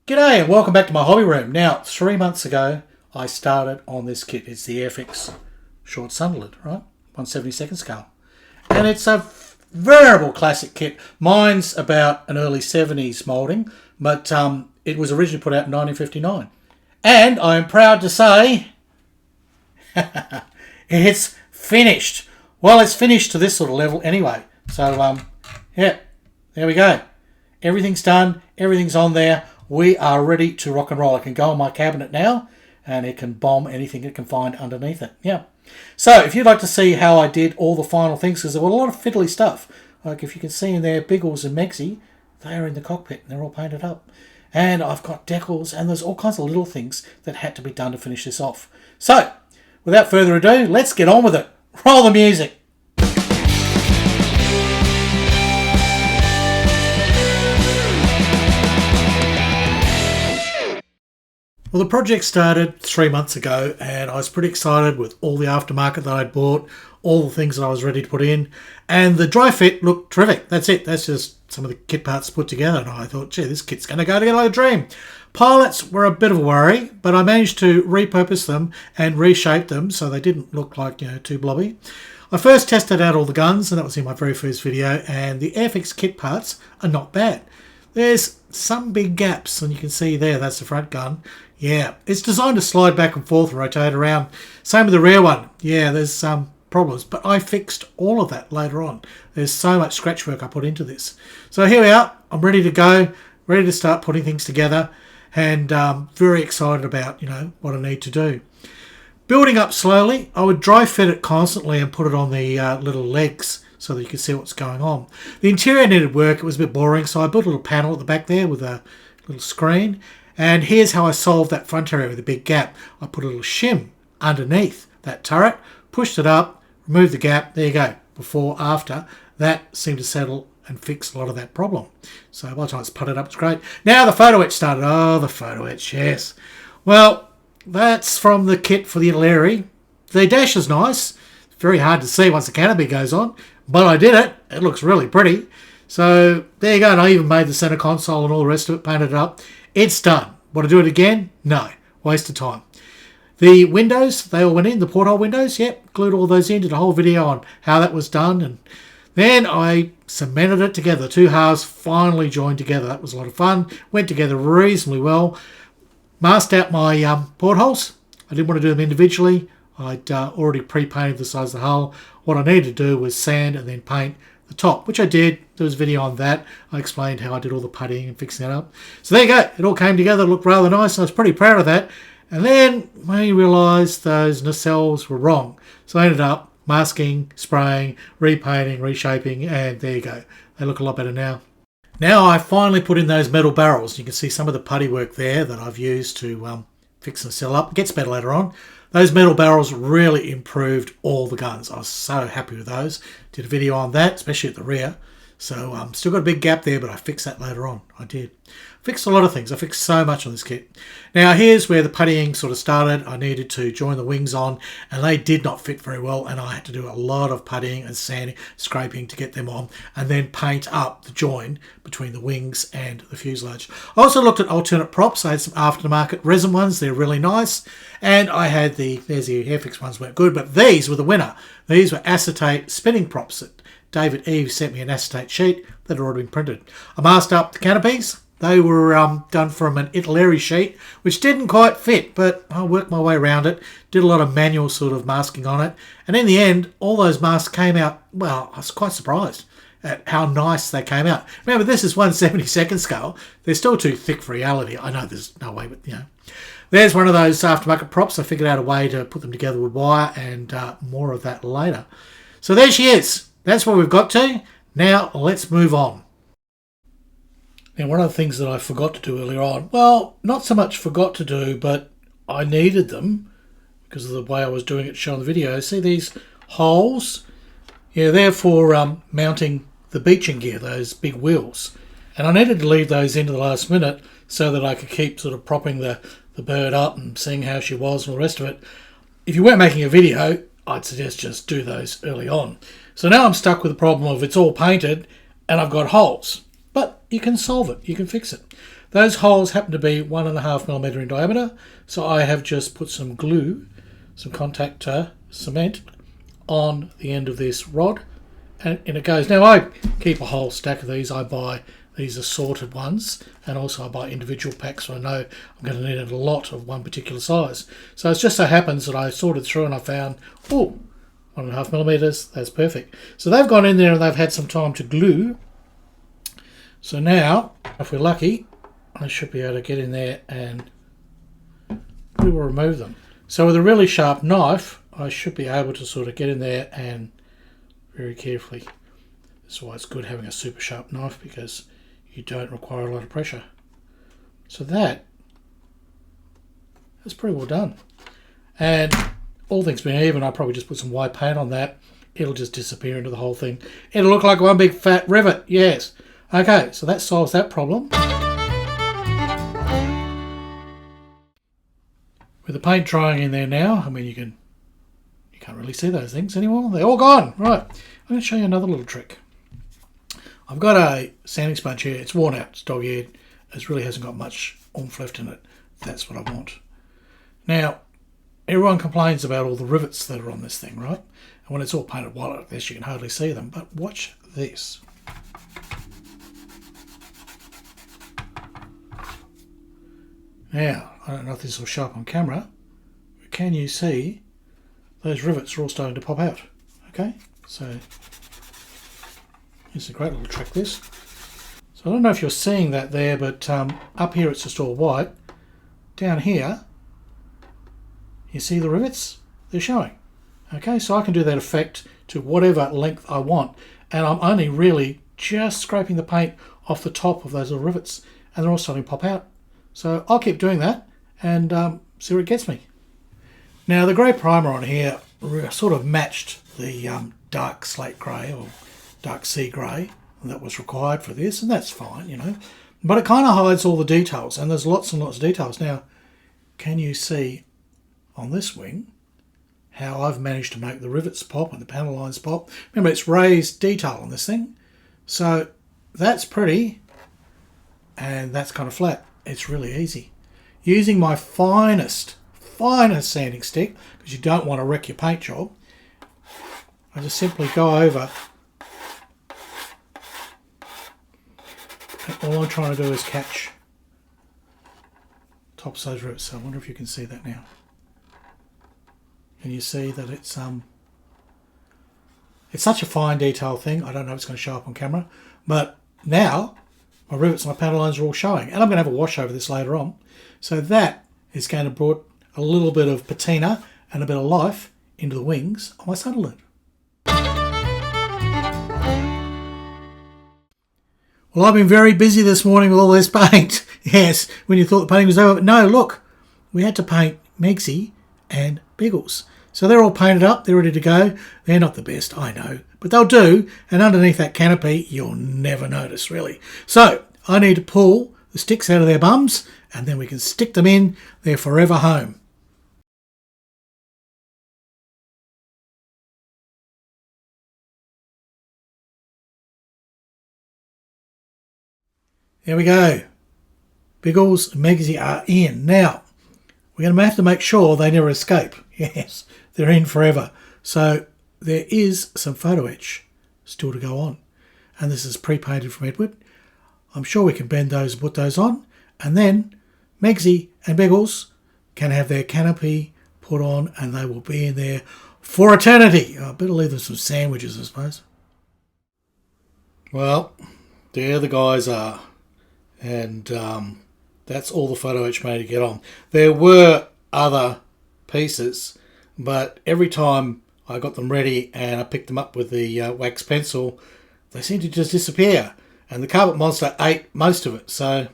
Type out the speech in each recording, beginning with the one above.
G'day and welcome back to my hobby room. Now, 3 months ago, I started on this kit. It's the Airfix short Sunderland, right? 1/72nd scale. And it's a veritable classic kit. Mine's about an early 70s moulding, but it was originally put out in 1959. And I'm proud to say, it's finished. Well, it's finished to this sort of level anyway. So, yeah, there we go. Everything's done. Everything's on there. We are ready to rock and roll. I can go in my cabinet now and it can bomb anything it can find underneath it. Yeah. So if you'd like to see how I did all the final things, because there were a lot of fiddly stuff. Like if you can see in there, Biggles and Megsy, they are in the cockpit and they're all painted up. And I've got decals and there's all kinds of little things that had to be done to finish this off. So without further ado, let's get on with it. Roll the music. Well, the project started 3 months ago and I was pretty excited with all the aftermarket that I'd bought, all the things that I was ready to put in, and the dry fit looked terrific. That's it. That's just some of the kit parts put together, and I thought, gee, this kit's going to go together like a dream. Pilots were a bit of a worry, but I managed to repurpose them and reshape them so they didn't look like, too blobby. I first tested out all the guns, and that was in my very first video, and the Airfix kit parts are not bad. There's some big gaps, and you can see there, that's the front gun. Yeah, it's designed to slide back and forth and rotate around. Same with the rear one. Yeah, there's some problems, but I fixed all of that later on. There's so much scratch work I put into this. So here we are. I'm ready to go, ready to start putting things together, and very excited about, what I need to do. Building up slowly, I would dry fit it constantly and put it on the little legs so that you can see what's going on. The interior needed work. It was a bit boring, so I built a little panel at the back there with a little screen. And here's how I solved that front area with a big gap. I put a little shim underneath that turret, pushed it up, removed the gap. There you go. Before, after. That seemed to settle and fix a lot of that problem. So by the time it's putted up, it's great. Now the photo etch started. Oh, the photo etch, yes. Well, that's from the kit for the Italeri. The dash is nice. Very hard to see once the canopy goes on, but I did it. It looks really pretty. So there you go. And I even made the center console and all the rest of it, painted it up. It's done. Would I do it again? No. Waste of time. The windows, they all went in. The porthole windows, yep. Glued all those in. Did a whole video on how that was done. And then I cemented it together. The two halves finally joined together. That was a lot of fun. Went together reasonably well. Masked out my portholes. I didn't want to do them individually. I'd already pre-painted the size of the hull. What I needed to do was sand and then paint the top, which I did. There was a video on that. I explained how I did all the puttying and fixing it up. So there you go. It all came together. It looked rather nice. I was pretty proud of that. And then we realised those nacelles were wrong. So I ended up masking, spraying, repainting, reshaping, and there you go. They look a lot better now. Now I finally put in those metal barrels. You can see some of the putty work there that I've used to fix the nacelle up. It gets better later on. Those metal barrels really improved all the guns. I was so happy with those. Did a video on that, especially at the rear. So still got a big gap there, but I fixed that later on. I did. Fixed a lot of things. I fixed so much on this kit. Now here's where the puttying sort of started. I needed to join the wings on, and they did not fit very well, and I had to do a lot of puttying and sanding, scraping to get them on, and then paint up the join between the wings and the fuselage. I also looked at alternate props. I had some aftermarket resin ones. They're really nice. And I had there's the Airfix ones weren't good, but these were the winner. These were acetate spinning props that David Eves sent me an acetate sheet that had already been printed. I masked up the canopies. They were done from an Italeri sheet, which didn't quite fit, but I worked my way around it, did a lot of manual sort of masking on it, and in the end, all those masks came out, well, I was quite surprised at how nice they came out. Remember, this is 1/72nd scale. They're still too thick for reality. I know there's no way, but, There's one of those aftermarket props. I figured out a way to put them together with wire, and more of that later. So there she is. That's where we've got to. Now, let's move on. Now, one of the things that I forgot to do earlier on, well, not so much forgot to do, but I needed them because of the way I was doing it, showing the video. See these holes? Yeah, they're for mounting the beaching gear, those big wheels. And I needed to leave those into the last minute so that I could keep sort of propping the bird up and seeing how she was and all the rest of it. If you weren't making a video, I'd suggest just do those early on. So now I'm stuck with the problem of it's all painted and I've got holes. But you can solve it. You can fix it. Those holes happen to be 1.5mm in diameter, so I have just put some glue, some contact cement on the end of this rod, and in it goes. Now I keep a whole stack of these. I buy these assorted ones, and also I buy individual packs, so I know I'm going to need a lot of one particular size. So it just so happens that I sorted through and I found, oh, 1.5mm, that's perfect. So they've gone in there and they've had some time to glue. So now, if we're lucky, I should be able to get in there and we will remove them. So with a really sharp knife, I should be able to sort of get in there and very carefully. That's why it's good having a super sharp knife, because you don't require a lot of pressure. So that's pretty well done. And all things being even, I'll probably just put some white paint on that. It'll just disappear into the whole thing. It'll look like one big fat rivet, yes. Okay, so that solves that problem. With the paint drying in there now, I mean, you can't really see those things anymore. They're all gone. Right, I'm going to show you another little trick. I've got a sanding sponge here. It's worn out. It's dog-eared. It really hasn't got much oomph left in it. That's what I want. Now, everyone complains about all the rivets that are on this thing, right? And when it's all painted white like this, you can hardly see them. But watch this. Now, I don't know if this will show up on camera, but can you see those rivets are all starting to pop out? Okay, so it's a great little trick, this. So I don't know if you're seeing that there, but up here it's just all white. Down here, you see the rivets? They're showing. Okay, so I can do that effect to whatever length I want, and I'm only really just scraping the paint off the top of those little rivets, and they're all starting to pop out. So I'll keep doing that and see where it gets me. Now the grey primer on here sort of matched the dark slate grey or dark sea grey that was required for this, and that's fine, you know. But it kind of hides all the details, and there's lots and lots of details. Now, can you see on this wing how I've managed to make the rivets pop and the panel lines pop? Remember, it's raised detail on this thing. So that's pretty, and that's kind of flat. It's really easy. Using my finest sanding stick, because you don't want to wreck your paint job, I just simply go over. And all I'm trying to do is catch tops of those rivets. So I wonder if you can see that now. Can you see that it's such a fine detail thing? I don't know if it's going to show up on camera, but now my rivets and my panel lines are all showing, and I'm going to have a wash over this later on. So that is going to bring a little bit of patina and a bit of life into the wings of my Sunderland. Well, I've been very busy this morning with all this paint. Yes, when you thought the painting was over, but no, look, we had to paint Megsy and Biggles. So they're all painted up, they're ready to go. They're not the best, I know, but they'll do. And underneath that canopy, you'll never notice, really. So I need to pull the sticks out of their bums, and then we can stick them in their forever home. There we go. Biggles and Megsy are in. Now, we're going to have to make sure they never escape. Yes, they're in forever. So there is some photo etch still to go on. And this is pre-painted from Edward. I'm sure we can bend those and put those on. And then Megsy and Biggles can have their canopy put on, and they will be in there for eternity. I better leave them some sandwiches, I suppose. Well, there the guys are. And that's all the photo etch made to get on. There were other pieces, but every time I got them ready and I picked them up with the wax pencil, they seemed to just disappear. And the carpet monster ate most of it. So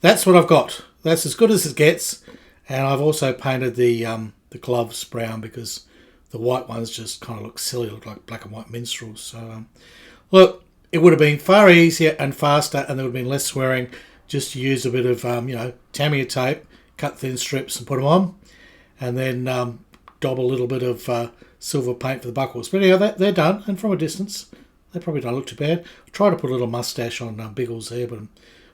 that's what I've got. That's as good as it gets. And I've also painted the gloves brown, because the white ones just kind of look silly, look like black and white minstrels. So look, it would have been far easier and faster, and there would have been less swearing, just to use a bit of Tamiya tape, cut thin strips and put them on, and then daub a little bit of silver paint for the buckles. But anyhow, they're done, and from a distance they probably don't look too bad. I tried to put a little moustache on Biggles there, but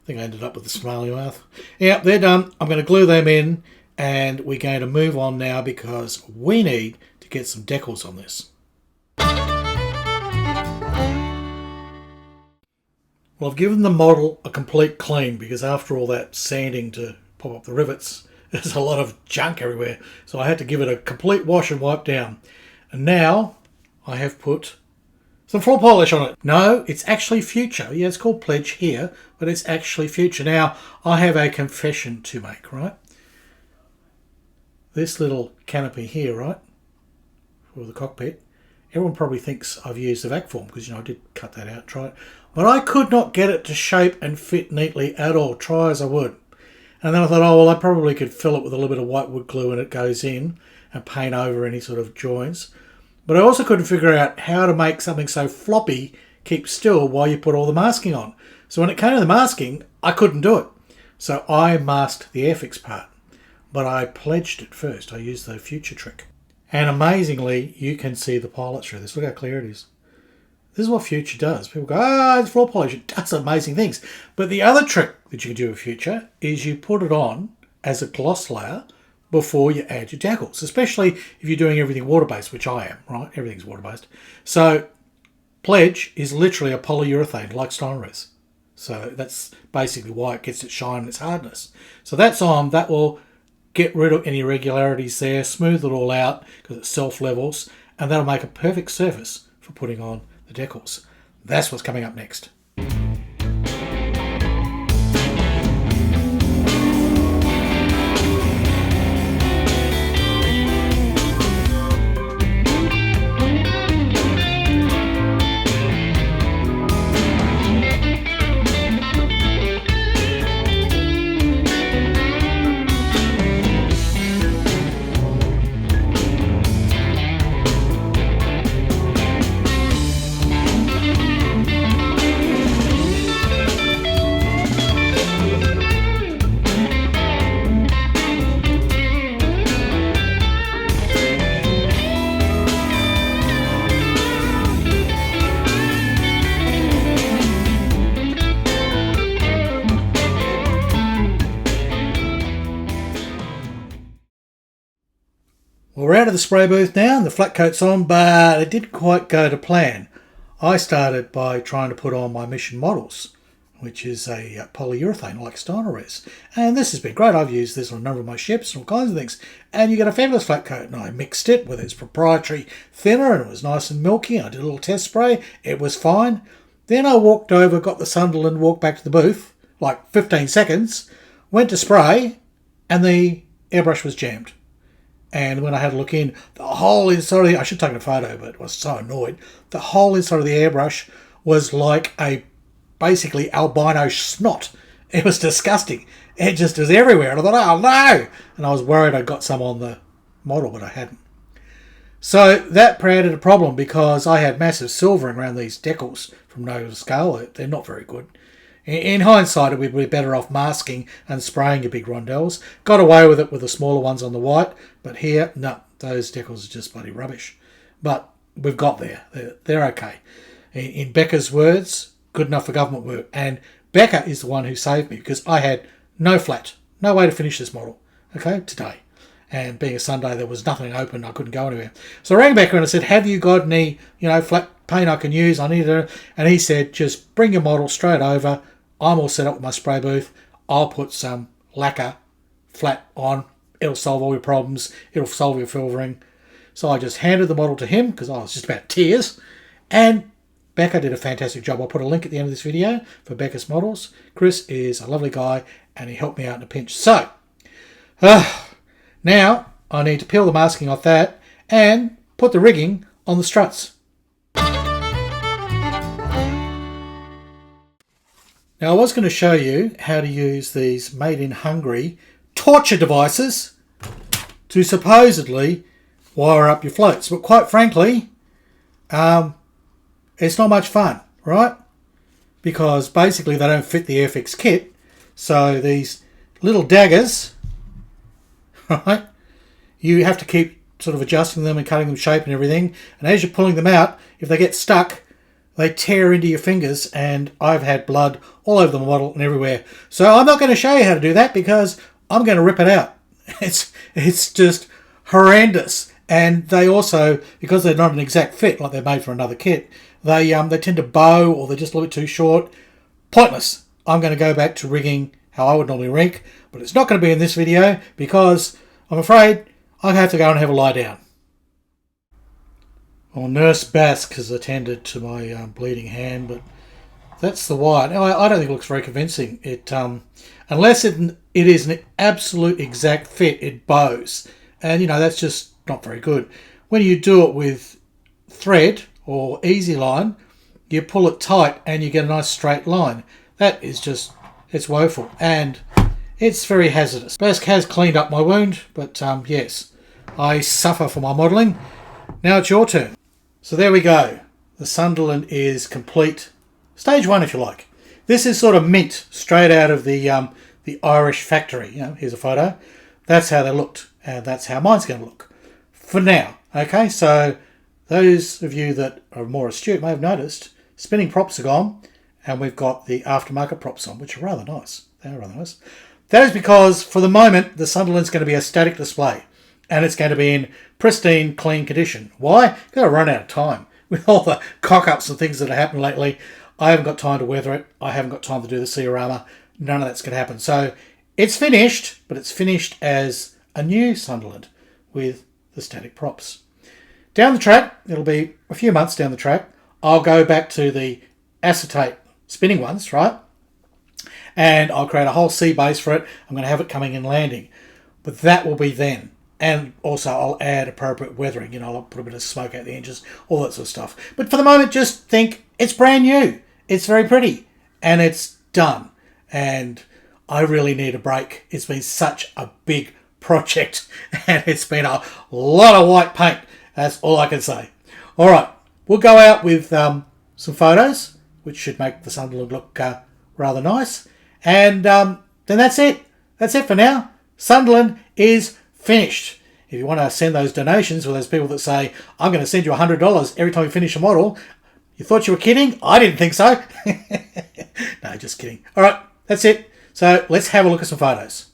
I think I ended up with a smiley mouth. Yeah, they're done. I'm going to glue them in, and we're going to move on now because we need to get some decals on this. Well, I've given the model a complete clean because after all that sanding to pop up the rivets, there's a lot of junk everywhere. So I had to give it a complete wash and wipe down. And now I have put some floor polish on it. No, it's actually Future. Yeah, it's called Pledge here, but it's actually Future. Now, I have a confession to make, right? This little canopy here, right, for the cockpit, everyone probably thinks I've used the vac form because, you know, I did cut that out, try it. But I could not get it to shape and fit neatly at all, try as I would. And then I thought, oh, well, I probably could fill it with a little bit of white wood glue and it goes in and paint over any sort of joints. But I also couldn't figure out how to make something so floppy keep still while you put all the masking on. So when it came to the masking, I couldn't do it. So I masked the Airfix part. But I pledged it first. I used the Future trick. And amazingly, you can see the pilot through this. Look how clear it is. This is what Future does. People go, it's floor polish. It does amazing things. But the other trick that you can do with Future is you put it on as a gloss layer before you add your decals, especially if you're doing everything water-based, which I am, right? Everything's water-based. So Pledge is literally a polyurethane, like Steinrez. So that's basically why it gets its shine and its hardness. So that's on. That will get rid of any irregularities there, smooth it all out because it self-levels, and that'll make a perfect surface for putting on the decals. That's what's coming up next. Well, we're out of the spray booth now and the flat coat's on, but it didn't quite go to plan. I started by trying to put on my Mission Models, which is a polyurethane like Steinrez. And this has been great. I've used this on a number of my ships and all kinds of things. And you get a fabulous flat coat. And I mixed it with its proprietary thinner and it was nice and milky. I did a little test spray. It was fine. Then I walked over, got the Sunderland, walked back to the booth, like 15 seconds, went to spray, and the airbrush was jammed. And when I had a look in, the whole inside of the... I should have taken a photo, but I was so annoyed. The whole inside of the airbrush was like a basically albino snot. It was disgusting. It just was everywhere. And I thought, oh no! And I was worried I'd got some on the model, but I hadn't. So that created a problem because I had massive silvering around these decals from no scale. They're not very good. In hindsight, we'd be better off masking and spraying your big rondelles. Got away with it with the smaller ones on the white, but here, no, those decals are just bloody rubbish. But we've got there. They're okay. In Becca's words, good enough for government work. And Becca is the one who saved me because I had no flat, no way to finish this model, okay, today. And being a Sunday, there was nothing open. I couldn't go anywhere. So I rang Becca and I said, have you got any, flat paint I can use? I need it. And he said, just bring your model straight over. I'm all set up with my spray booth. I'll put some lacquer flat on. It'll solve all your problems. It'll solve your filtering. So I just handed the model to him because I was just about tears. And Becca did a fantastic job. I'll put a link at the end of this video for Becca's models. Chris is a lovely guy and he helped me out in a pinch. So, now I need to peel the masking off that and put the rigging on the struts. Now I was going to show you how to use these made in Hungary torture devices to supposedly wire up your floats. But quite frankly, it's not much fun, right? Because basically they don't fit the Airfix kit. So these little daggers, right, you have to keep sort of adjusting them and cutting them shape and everything. And as you're pulling them out, if they get stuck, they tear into your fingers, and I've had blood all over the model and everywhere. So I'm not going to show you how to do that because I'm going to rip it out. It's just horrendous. And they also, because they're not an exact fit, like they're made for another kit, they tend to bow, or they're just a little bit too short. Pointless. I'm going to go back to rigging how I would normally rig, but it's not going to be in this video because I'm afraid I have to go and have a lie down. Well, Nurse Bask has attended to my bleeding hand, but that's the wire. Now, I don't think it looks very convincing. It unless it is an absolute exact fit, it bows. And, you know, that's just not very good. When you do it with thread or easy line, you pull it tight and you get a nice straight line. That is just, it's woeful. And it's very hazardous. Bask has cleaned up my wound, but yes, I suffer for my modelling. Now it's your turn. So there we go. The Sunderland is complete. Stage 1, if you like. This is sort of mint, straight out of the Irish factory. You know, here's a photo. That's how they looked, and that's how mine's going to look for now. Okay, so those of you that are more astute may have noticed spinning props are gone, and we've got the aftermarket props on, which are rather nice. They are rather nice. That is because, for the moment, the Sunderland's going to be a static display, and it's going to be in pristine, clean condition. Why? Because I've run out of time. With all the cock-ups and things that have happened lately, I haven't got time to weather it. I haven't got time to do the Ciorama. None of that's going to happen. So it's finished, but it's finished as a new Sunderland with the static props. Down the track, it'll be a few months down the track, I'll go back to the acetate spinning ones, right? And I'll create a whole C base for it. I'm going to have it coming in landing. But that will be then. And also I'll add appropriate weathering. You know, I'll put a bit of smoke out the edges, all that sort of stuff. But for the moment, just think it's brand new. It's very pretty. And it's done. And I really need a break. It's been such a big project. And it's been a lot of white paint. That's all I can say. All right. We'll go out with some photos, which should make the Sunderland look rather nice. And then that's it. That's it for now. Sunderland is finished. If you want to send those donations for those people that say, I'm going to send you $100 every time you finish a model, you thought you were kidding? I didn't think so. No, just kidding. All right, that's it. So let's have a look at some photos.